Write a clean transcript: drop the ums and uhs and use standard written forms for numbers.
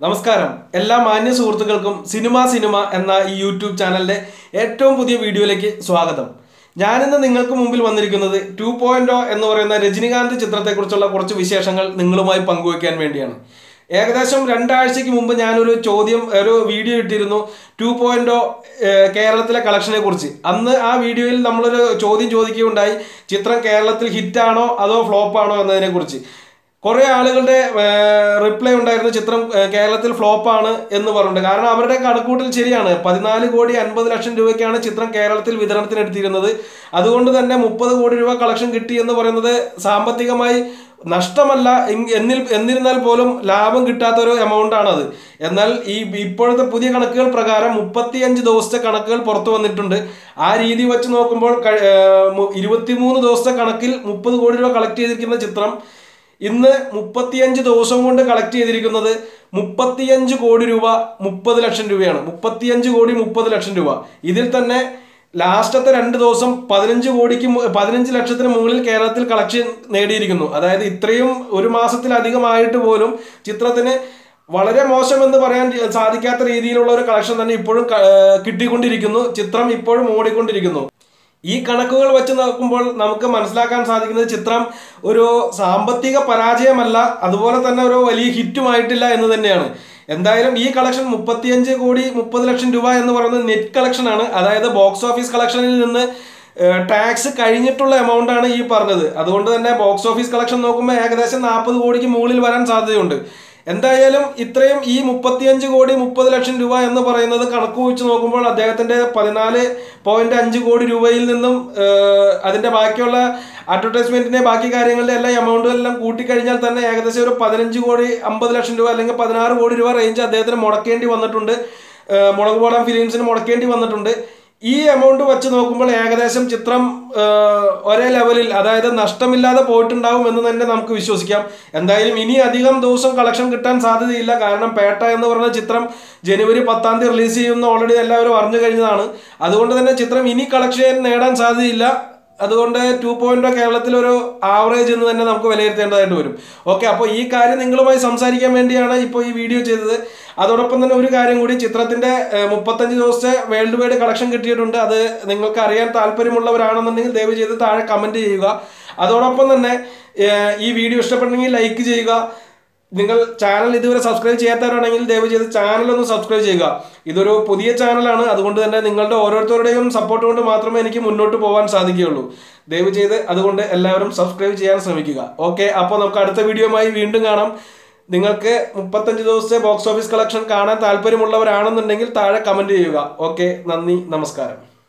നമസ്കാരം എല്ലാ മാന്യ സുഹൃത്തുക്കൾക്കും സിനിമ എന്ന ഈ യൂട്യൂബ് ചാനലിന്റെ ഏറ്റവും പുതിയ വീഡിയോയിലേക്ക് സ്വാഗതം. ഞാനിന്ന് നിങ്ങൾക്ക് മുമ്പിൽ വന്നിരിക്കുന്നത് 2.0 എന്ന് പറയുന്ന രജനികാന്ത് ചിത്രത്തെക്കുറിച്ചുള്ള കുറച്ച് വിശേഷങ്ങൾ നിങ്ങളുമായി പങ്കുവയ്ക്കാൻ വേണ്ടിയാണ്. ഏകദേശം 2 ആഴ്ചയ്ക്ക് മുമ്പ് ഞാനൊരു വീഡിയോ ഇട്ടിരുന്നു 2.0 കേരളത്തിലെ കളക്ഷനെ കുറിച്ച്. അന്ന് ആ വീഡിയോയിൽ നമ്മളൊരു ചോദ്യം ചോദിക്കുകയുണ്ടായി, ചിത്രം കേരളത്തിൽ ഹിറ്റാണോ അതോ ഫ്ലോപ്പാണോ എന്നതിനെ കുറിച്ച്. കുറേ ആളുകളുടെ റിപ്ലൈ ഉണ്ടായിരുന്നു, ചിത്രം കേരളത്തിൽ ഫ്ലോപ്പാണ് എന്ന് പറഞ്ഞിട്ട്. കാരണം അവരുടെ കണക്കൂട്ടൽ ശരിയാണ്. 14,50,00,000 രൂപയ്ക്കാണ് ചിത്രം കേരളത്തിൽ വിതരണത്തിന് എടുത്തിരുന്നത്. അതുകൊണ്ട് തന്നെ 30 കോടി രൂപ കളക്ഷൻ കിട്ടി എന്ന് പറയുന്നത് സാമ്പത്തികമായി നഷ്ടമല്ല, എന്നിരുന്നാൽ പോലും ലാഭം കിട്ടാത്ത ഒരു എമൗണ്ട് ആണത്. എന്നാൽ ഇപ്പോഴത്തെ പുതിയ കണക്കുകൾ പ്രകാരം 35 ദിവസത്തെ കണക്കുകൾ പുറത്തു വന്നിട്ടുണ്ട്. ആ രീതി വെച്ച് നോക്കുമ്പോൾ 23 ദിവസത്തെ കണക്കിൽ 30 കോടി രൂപ കളക്ട് ചെയ്തിരിക്കുന്ന ചിത്രം ഇന്ന് 35 ദിവസം കൊണ്ട് കളക്ട് ചെയ്തിരിക്കുന്നത് 35 കോടി രൂപ 30 ലക്ഷം രൂപയാണ്. 35 കോടി 30 ലക്ഷം രൂപ. ഇതിൽ തന്നെ ലാസ്റ്റത്തെ 2 ദിവസം 15 ലക്ഷത്തിന് മുകളിൽ കേരളത്തിൽ കളക്ഷൻ നേടിയിരിക്കുന്നു. അതായത് ഇത്രയും ഒരു മാസത്തിലധികമായിട്ട് പോലും ചിത്രത്തിന് വളരെ മോശമെന്ന് പറയാൻ സാധിക്കാത്ത രീതിയിലുള്ള ഒരു കളക്ഷൻ തന്നെ ഇപ്പോഴും കിട്ടിക്കൊണ്ടിരിക്കുന്നു. ചിത്രം ഇപ്പോഴും ഓടിക്കൊണ്ടിരിക്കുന്നു. ഈ കണക്കുകൾ വെച്ച് നോക്കുമ്പോൾ നമുക്ക് മനസ്സിലാക്കാൻ സാധിക്കുന്നത് ചിത്രം ഒരു സാമ്പത്തിക പരാജയമല്ല, അതുപോലെ തന്നെ ഒരു വലിയ ഹിറ്റുമായിട്ടില്ല എന്ന് തന്നെയാണ്. എന്തായാലും ഈ കളക്ഷൻ 35 കോടി 30 ലക്ഷം രൂപ എന്ന് പറയുന്നത് നെറ്റ് കളക്ഷൻ ആണ്. അതായത് ബോക്സ് ഓഫീസ് കളക്ഷനിൽ നിന്ന് ടാക്സ് കഴിഞ്ഞിട്ടുള്ള എമൗണ്ട് ആണ് ഈ പറഞ്ഞത്. അതുകൊണ്ട് തന്നെ ബോക്സ് ഓഫീസ് കളക്ഷൻ നോക്കുമ്പോൾ ഏകദേശം 40 കോടിക്ക് മുകളിൽ വരാൻ സാധ്യതയുണ്ട്. എന്തായാലും ഇത്രയും ഈ 35 കോടി 30 ലക്ഷം രൂപ എന്ന് പറയുന്നത് കണക്ക് വെച്ച് നോക്കുമ്പോൾ അദ്ദേഹത്തിന്റെ 14.5 കോടി രൂപയിൽ നിന്നും അതിന്റെ ബാക്കിയുള്ള അഡ്വർടൈസ്മെന്റിന്റെ ബാക്കി കാര്യങ്ങളുടെ എല്ലാ എമൗണ്ടുകളെല്ലാം കൂട്ടിക്കഴിഞ്ഞാൽ തന്നെ ഏകദേശം ഒരു 15 കോടി 50 ലക്ഷം രൂപ അല്ലെങ്കിൽ 16 കോടി രൂപ റേഞ്ച് അദ്ദേഹത്തിന് മുടക്കേണ്ടി വന്നിട്ടുണ്ട്. മുളകുപോടാൻ ഫിലിംസിന് മുടക്കേണ്ടി വന്നിട്ടുണ്ട്. ഈ എമൗണ്ട് വെച്ച് നോക്കുമ്പോൾ ഏകദേശം ചിത്രം ഒരേ ലെവലിൽ, അതായത് നഷ്ടമില്ലാതെ പോയിട്ടുണ്ടാവും എന്ന് തന്നെ നമുക്ക് വിശ്വസിക്കാം. എന്തായാലും ഇനി അധികം ദിവസം കളക്ഷൻ കിട്ടാൻ സാധ്യതയില്ല. കാരണം പേട്ട എന്ന് പറയുന്ന ചിത്രം ജനുവരി 10-ാം തീയതി റിലീസ് ചെയ്യുമെന്ന് ഓൾറെഡി എല്ലാവരും അറിഞ്ഞു കഴിഞ്ഞതാണ്. അതുകൊണ്ട് തന്നെ ചിത്രം ഇനി കളക്ഷൻ നേടാൻ സാധ്യതയില്ല. അതുകൊണ്ട് 2.0 കേരളത്തിലൊരു ആവറേജ് എന്ന് തന്നെ നമുക്ക് വിലയിരുത്തേണ്ടതായിട്ട് വരും. ഓക്കെ, അപ്പോൾ ഈ കാര്യം നിങ്ങളുമായി സംസാരിക്കാൻ വേണ്ടിയാണ് ഇപ്പോൾ ഈ വീഡിയോ ചെയ്തത്. അതോടൊപ്പം തന്നെ ഒരു കാര്യം കൂടി, ചിത്രത്തിന്റെ 35 ദിവസത്തെ വേൾഡ് വൈഡ് കളക്ഷൻ കിട്ടിയിട്ടുണ്ട്. അത് നിങ്ങൾക്ക് അറിയാൻ താല്പര്യമുള്ളവരാണെന്നുണ്ടെങ്കിൽ ദയവ് ചെയ്ത് താഴെ കമന്റ് ചെയ്യുക. അതോടൊപ്പം തന്നെ ഈ വീഡിയോ ഇഷ്ടപ്പെട്ടെങ്കിൽ ലൈക്ക് ചെയ്യുക. നിങ്ങൾ ചാനൽ ഇതുവരെ സബ്സ്ക്രൈബ് ചെയ്യാത്തവരാണെങ്കിൽ ദയവ് ചെയ്ത് ചാനലൊന്ന് സബ്സ്ക്രൈബ് ചെയ്യുക. ഇതൊരു പുതിയ ചാനലാണ്, അതുകൊണ്ട് തന്നെ നിങ്ങളുടെ ഓരോരുത്തരുടെയും സപ്പോർട്ട് കൊണ്ട് മാത്രമേ എനിക്ക് മുന്നോട്ട് പോകാൻ സാധിക്കുകയുള്ളൂ. ദയവ് ചെയ്ത് അതുകൊണ്ട് എല്ലാവരും സബ്സ്ക്രൈബ് ചെയ്യാൻ ശ്രമിക്കുക. ഓക്കെ, അപ്പോൾ നമുക്ക് അടുത്ത വീഡിയോയുമായി വീണ്ടും കാണാം. നിങ്ങൾക്ക് 35 ദിവസത്തെ ബോക്സ് ഓഫീസ് കളക്ഷൻ കാണാൻ താല്പര്യമുള്ളവരാണെന്നുണ്ടെങ്കിൽ താഴെ കമന്റ് ചെയ്യുക. ഓക്കെ, നന്ദി, നമസ്കാരം.